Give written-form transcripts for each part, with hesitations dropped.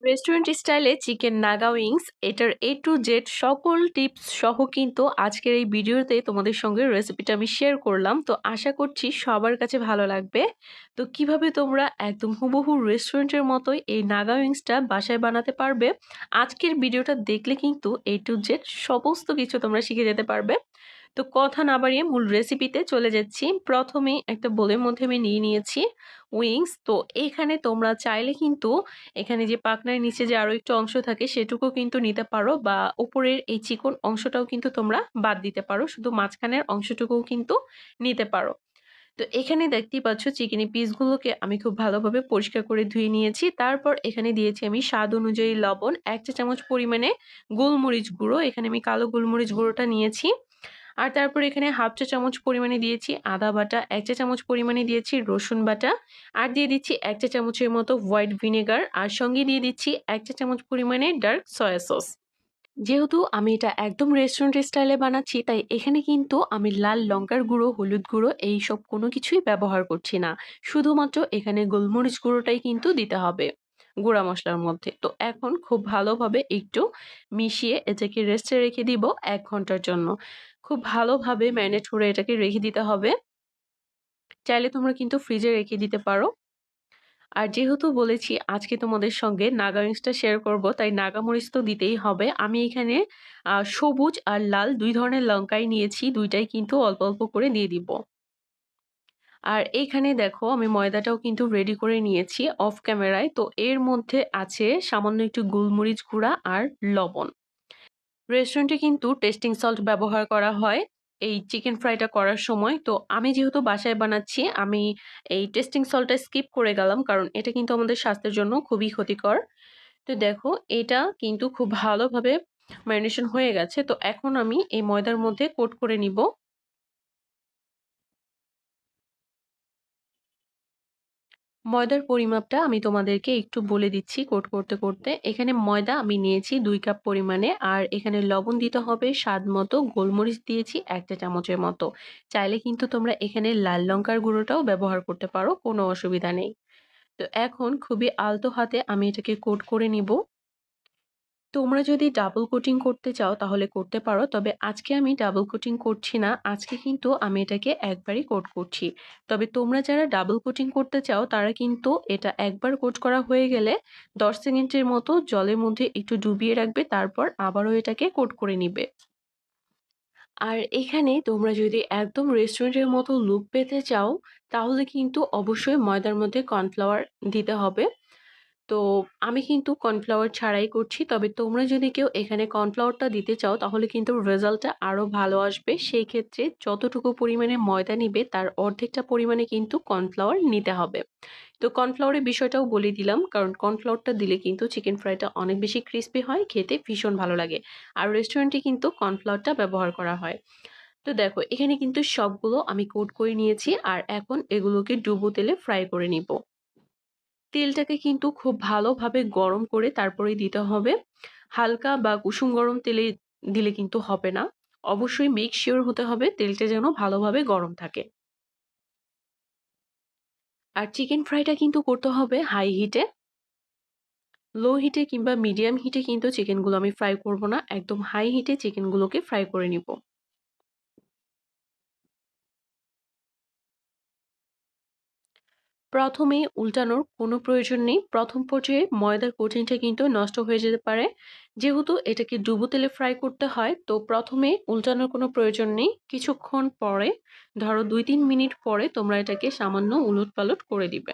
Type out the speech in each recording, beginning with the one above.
Restaurant স্টাইলে chicken Naga wings এটার A to Z সকল টিপস সহ কিন্তু আজকের এই ভিডিওতে তোমাদের সঙ্গে রেসিপিটা আমি শেয়ার করলাম। তো আশা করছি সবার কাছে ভালো লাগবে। তো কিভাবে তোমরা একদম হুবহু রেস্টুরেন্টের মতোই এই নাগা উইংসটা বাসায় বানাতে পারবে, আজকের ভিডিওটা দেখলে কিন্তু A to Z সমস্ত কিছু তোমরা শিখে যেতে পারবে। তো কথা না বাড়িয়ে মূল রেসিপিতে চলে যাচ্ছি। প্রথমেই একটা বোলের মধ্যে আমি নিয়ে নিয়েছি উইংস। তো এখানে তোমরা চাইলে কিন্তু এখানে যে পাখনার নিচে যে আরো একটু অংশ থাকে সেটুকু কিন্তু নিতে পারো, বা উপরের এই চিকন অংশটাও কিন্তু তোমরা বাদ দিতে পারো। শুধু মাঝখানের অংশটুকুও কিন্তু নিতে পারো। তো এখানে দেখতেই পাচ্ছ চিকেনের পিসগুলোকে আমি খুব ভালোভাবে পরিষ্কার করে ধুয়ে নিয়েছি। তারপর এখানে দিয়েছি আমি স্বাদ অনুযায়ী লবণ, ১ চা চামচ পরিমাণে গোলমরিচ গুঁড়ো। এখানে আমি কালো গোলমরিচ গুঁড়োটা নিয়েছি। আর তারপর এখানে 1/2 চা চামচ পরিমাণে দিয়েছি আদা বাটা, ১ চা চামচ পরিমাণে দিয়েছি রসুন বাটা, আর দিয়ে দিচ্ছি ১ চা চামচের মতো হোয়াইট ভিনেগার, আর সঙ্গে দিয়ে দিচ্ছি ১ চা চামচ পরিমাণে ডার্ক সয়া সস। যেহেতু আমি এটা একদম রেস্টুরেন্ট স্টাইলে বানাচ্ছি, তাই এখানে কিন্তু আমি লাল লঙ্কার গুঁড়ো, হলুদ গুঁড়ো এইসব কোনো কিছুই ব্যবহার করছি না। শুধুমাত্র এখানে গোলমরিচ গুঁড়োটাই কিন্তু দিতে হবে গুঁড়া মসলার মধ্যে। তো এখন খুব ভালোভাবে একটু মিশিয়ে এটাকে রেস্টে রেখে দিব ১ ঘন্টার জন্য। খুব ভালোভাবে ম্যারিনেট করে এটাকে রেখে দিতে হবে। চাইলে তোমরা কিন্তু ফ্রিজে রেখে দিতে পারো। আর যেহেতু বলেছি আজকে তোমাদের সঙ্গে নাগা মরিচটা শেয়ার করব, তাই নাগা মরিচ তো দিতেই হবে। আমি এখানে সবুজ আর লাল ২ ধরনের লঙ্কাই নিয়েছি। ২ টাই কিন্তু অল্প, অল্প করে দিয়ে দিব। আর এইখানে দেখো আমি ময়দাটাও কিন্তু রেডি করে নিয়েছি অফ ক্যামেরায়। তো এর মধ্যে আছে সামান্য একটু গোলমরিচ গুঁড়া আর লবণ। রেস্টুরেন্টে কিন্তু টেস্টিং সল্ট ব্যবহার করা হয় এই চিকেন ফ্রাইটা করার সময়। তো আমি যেহেতু বাসায় বানাচ্ছি, আমি এই টেস্টিং সল্টটা স্কিপ করে গেলাম, কারণ এটা কিন্তু আমাদের স্বাস্থ্যের জন্য খুবই ক্ষতিকর। তো দেখো এটা কিন্তু খুব ভালোভাবে ম্যারিনেশন হয়ে গেছে। তো এখন আমি এই ময়দার মধ্যে কোট করে নিব। ময়দার পরিমাপটা আমি তোমাদেরকে একটু বলে দিচ্ছি কোট করতে, করতে। এখানে ময়দা আমি নিয়েছি ২ কাপ পরিমাণে, আর এখানে লবণ দিতে হবে স্বাদ মতো, গোলমরিচ দিয়েছি ১ চা চামচের মতো। চাইলে কিন্তু তোমরা এখানে লাল লঙ্কার গুঁড়োটাও ব্যবহার করতে পারো, কোনো অসুবিধা নেই। তো এখন খুবই আলতো হাতে আমি এটাকে কোট করে নিব। তোমরা যদি ডাবল কোটিং করতে চাও তাহলে করতে পারো। তবে আজকে আমি ডাবল কোটিং করছি না। আজকে কিন্তু আমি এটাকে একবারই কোট করছি। তবে তোমরা যারা ডাবল কোটিং করতে চাও তারা কিন্তু এটা একবার কোট করা হয়ে গেলে ১০ সেকেন্ডের মতো জলের মধ্যে একটু ডুবিয়ে রাখবে। তারপর আবারও এটাকে কোট করে নিবে। আর এখানে তোমরা যদি একদম রেস্টুরেন্টের মতো লুক পেতে চাও তাহলে কিন্তু অবশ্যই ময়দার মধ্যে কর্নফ্লাওয়ার দিতে হবে। তো আমি কিন্তু কর্নফ্লাওয়ার ছাড়াই করছি। তবে তোমরা যদি কেউ এখানে কর্নফ্লাওয়ারটা দিতে চাও তাহলে কিন্তু রেজাল্টটা আরো ভালো আসবে। সেই ক্ষেত্রে যতটুকু পরিমাণে ময়দা নিবে তার অর্ধেকটা পরিমাণে কিন্তু কর্নফ্লাওয়ার নিতে হবে। তো কর্নফ্লাওয়ারের বিষয়টাও বলে দিলাম, কারণ কর্নফ্লাওয়ারটা দিলে কিন্তু চিকেন ফ্রাইটা অনেক বেশি ক্রিস্পি হয়, খেতে ভীষণ ভালো লাগে। আর রেস্টুরেন্টে কিন্তু কর্নফ্লাওয়ারটা ব্যবহার করা হয়। তো দেখো এখানে কিন্তু সবগুলো আমি কোট করে নিয়েছি, আর এখন এগুলোকে ডুবো তেলে ফ্রাই করে নিব। তেলটাকে কিন্তু খুব ভালোভাবে গরম করে তারপরেই দিতে হবে। হালকা বা কুসুম গরম তেলে দিলে কিন্তু হবে না। অবশ্যই মেক সিওর হতে হবে তেলটা যেন ভালোভাবে গরম থাকে। আর চিকেন ফ্রাইটা কিন্তু করতে হবে হাই হিটে। লো হিটে কিংবা মিডিয়াম হিটে কিন্তু চিকেনগুলো আমি ফ্রাই করব না। একদম হাই হিটে চিকেনগুলোকে ফ্রাই করে নিব। প্রথমে উল্টানোর কোনো প্রয়োজন নেই। প্রথম পর্যায়ে ময়দার কোটিংটা কিন্তু নষ্ট হয়ে যেতে পারে। যেহেতু এটাকে ডুবো তেলে ফ্রাই করতে হয়, তো প্রথমে উল্টানোর কোনো প্রয়োজন নেই। কিছুক্ষণ পরে, ধরো ২-৩ মিনিট পরে তোমরা এটাকে সামান্য উলটপালট করে দিবে।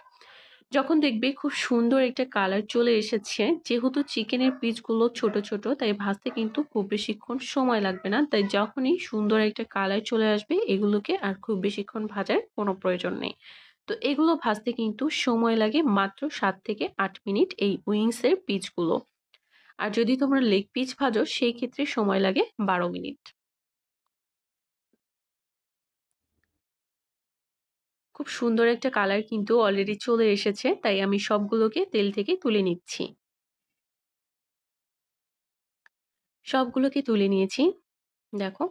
যখন দেখবে খুব সুন্দর একটা কালার চলে এসেছে, যেহেতু চিকেনের পিসগুলো ছোট, ছোট, তাই ভাজতে কিন্তু খুব বেশিক্ষণ সময় লাগবে না। তাই যখনই সুন্দর একটা কালার চলে আসবে এগুলোকে আর খুব বেশিক্ষণ ভাজার কোনো প্রয়োজন নেই। তো এগুলো ভাজতে কিন্তু সময় লাগে মাত্র ৭ থেকে ৮ মিনিট এই উইংস এর পিসগুলো। আর যদি তোমরা লেগ পিস ভাজো সেই ক্ষেত্রে সময় লাগে ১২ মিনিট। খুব সুন্দর একটা কালার কিন্তু অলরেডি চলে এসেছে, তাই আমি সবগুলোকে তেল থেকে তুলে নিচ্ছি। সবগুলোকে তুলে নিয়েছি। দেখো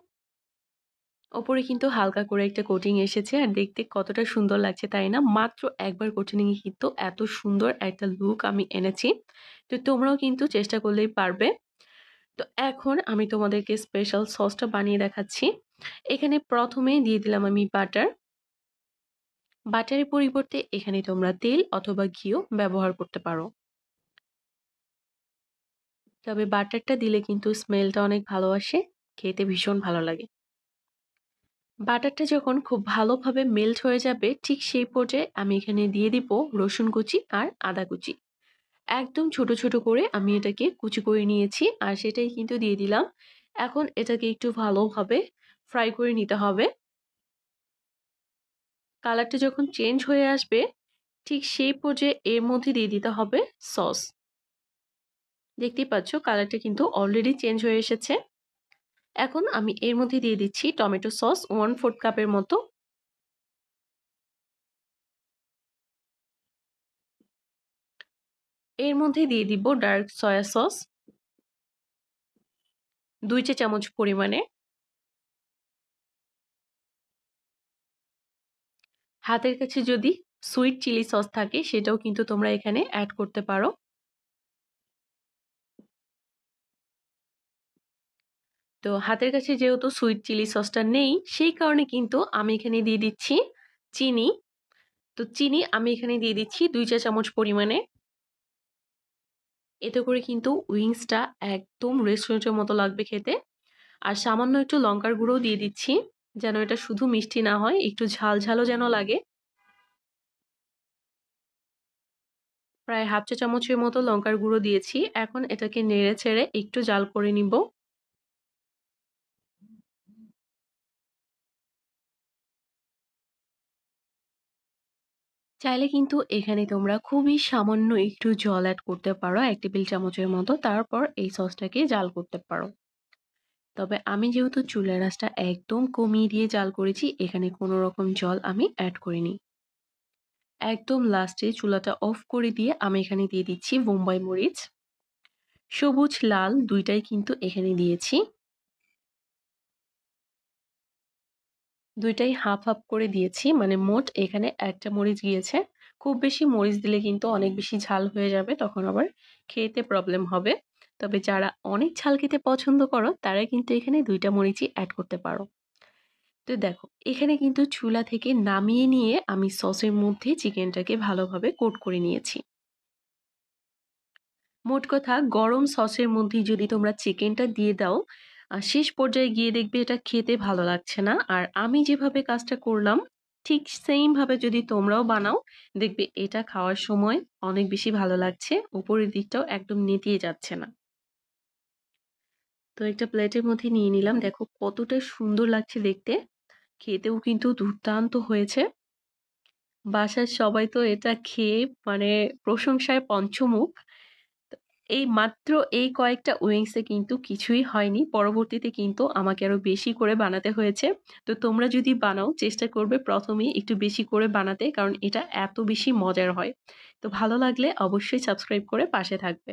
ওপরে কিন্তু হালকা করে একটা কোটিং এসেছে আর দেখতে কতটা সুন্দর লাগছে তাই না? মাত্র একবার কোটিং এ কিন্তু এত সুন্দর একটা লুক আমি এনেছি। তো তোমরাও কিন্তু চেষ্টা করলেই পারবে। তো এখন আমি তোমাদেরকে স্পেশাল সসটা বানিয়ে দেখাচ্ছি। এখানে ১ম এ দিয়ে দিলাম আমি বাটার। বাটারের পরিবর্তে এখানে তোমরা তেল অথবা ঘিও ব্যবহার করতে পারো। তবে বাটারটা দিলে কিন্তু স্মেলটা অনেক ভালো আসে, খেতে ভীষণ ভালো লাগে। বাটারটা যখন খুব ভালোভাবে মেল্ট হয়ে যাবে ঠিক সেই পর্যায়ে আমি এখানে দিয়ে দিব রসুন কুচি আর আদা কুচি। একদম ছোট, ছোট করে আমি এটাকে কুচি করে নিয়েছি আর সেটাই কিন্তু দিয়ে দিলাম। এখন এটাকে একটু ভালোভাবে ফ্রাই করে নিতে হবে। কালারটা যখন চেঞ্জ হয়ে আসবে ঠিক সেই পর্যায়ে এর মধ্যে দিয়ে দিতে হবে সস। দেখতেই পাচ্ছ কালারটা কিন্তু অলরেডি চেঞ্জ হয়ে এসেছে। এখন আমি এর মধ্যে দিয়ে দিচ্ছি টমেটো সস 1/4 কাপের মতো। এর মধ্যে দিয়ে দিব ডার্ক সয়া সস ২ চা চামচ পরিমাণে। হাতের কাছে যদি সুইট চিলি সস থাকে সেটাও কিন্তু তোমরা এখানে এড করতে পারো। তো হাতের কাছে যেহেতু সুইট চিলি সসটা নেই সেই কারণে কিন্তু আমি এখানে দিয়ে দিচ্ছি চিনি। তো চিনি আমি এখানে দিয়ে দিচ্ছি ২ চা চামচ পরিমাণে। এতে করে কিন্তু উইংসটা একদম রেস্টুরেন্টের মতো লাগবে খেতে। আর সামান্য একটু লঙ্কার গুঁড়োও দিয়ে দিচ্ছি যেন এটা শুধু মিষ্টি না হয়, একটু ঝাল ঝালও যেন লাগে। প্রায় হাফ চা চামচের মতো লঙ্কার গুঁড়ো দিয়েছি। এখন এটাকে নেড়ে ছেড়ে একটু জাল করে নিব। চাইলে কিন্তু এখানে তোমরা খুবই সামান্য একটু জল এড করতে পারো ১ টেবিল চামচের মতো। তারপর এই সসটাকে জাল করতে পারো। তবে আমি যেহেতু চুলার আঁচটা একদম কমিয়ে দিয়ে জাল করেছি, এখানে কোনো রকম জল আমি এড করিনি। একদম লাস্টে চুলাটা অফ করে দিয়ে আমি এখানে দিয়ে দিচ্ছি বোম্বাই মরিচ। সবুজ, লাল ২ টাই কিন্তু এখানে দিয়েছি। ২ টাই হাফ, হাফ করে দিয়েছি। মানে মোট এখানে ১ টা মরিচ গিয়েছে। খুব বেশি মরিচ দিলে কিন্তু অনেক বেশি ঝাল হয়ে যাবে। তখন আবার খেতে প্রবলেম হবে। তবে যারা অনেক ঝাল খেতে পছন্দ করো তারা কিন্তু এখানে ২ টা মরিচই এড করতে পারো। তো দেখো এখানে কিন্তু চুলা থেকে নামিয়ে নিয়ে আমি সসের মধ্যে চিকেনটাকে ভালোভাবে কোট করে নিয়েছি। মোট কথা গরম সসের মধ্যেই যদি তোমরা চিকেনটা দিয়ে দাও, শেষ পর্যায়ে গিয়ে দেখবে এটা খেতে ভালো লাগছে না। আর আমি যেভাবে কাজটা করলাম ঠিক সেইম ভাবে যদি তোমরাও বানাও, দেখবে এটা খাওয়ার সময় অনেক বেশি ভালো লাগছে। উপরের দিকটাও একদম নেতিয়ে যাচ্ছে না। তো একটা প্লেটের মধ্যে নিয়ে নিলাম। দেখো কতটা সুন্দর লাগছে দেখতে। খেতেও কিন্তু দুর্দান্ত হয়েছে। বাসার সবাই তো এটা খেয়ে মানে প্রশংসায় পঞ্চমুখ। তো এই মাত্র এই কয়েকটা উইংস এ কিন্তু কিছুই হয়নি। পরবর্তীতে কিন্তু আমাকে আরো বেশি করে বানাতে হয়েছে। তো তোমরা যদি বানাও চেষ্টা করবে ১ম এই একটু বেশি করে বানাতে কারণ এটা এত বেশি মজার হয়। তো ভালো লাগলে অবশ্যই সাবস্ক্রাইব করে পাশে থাকবে।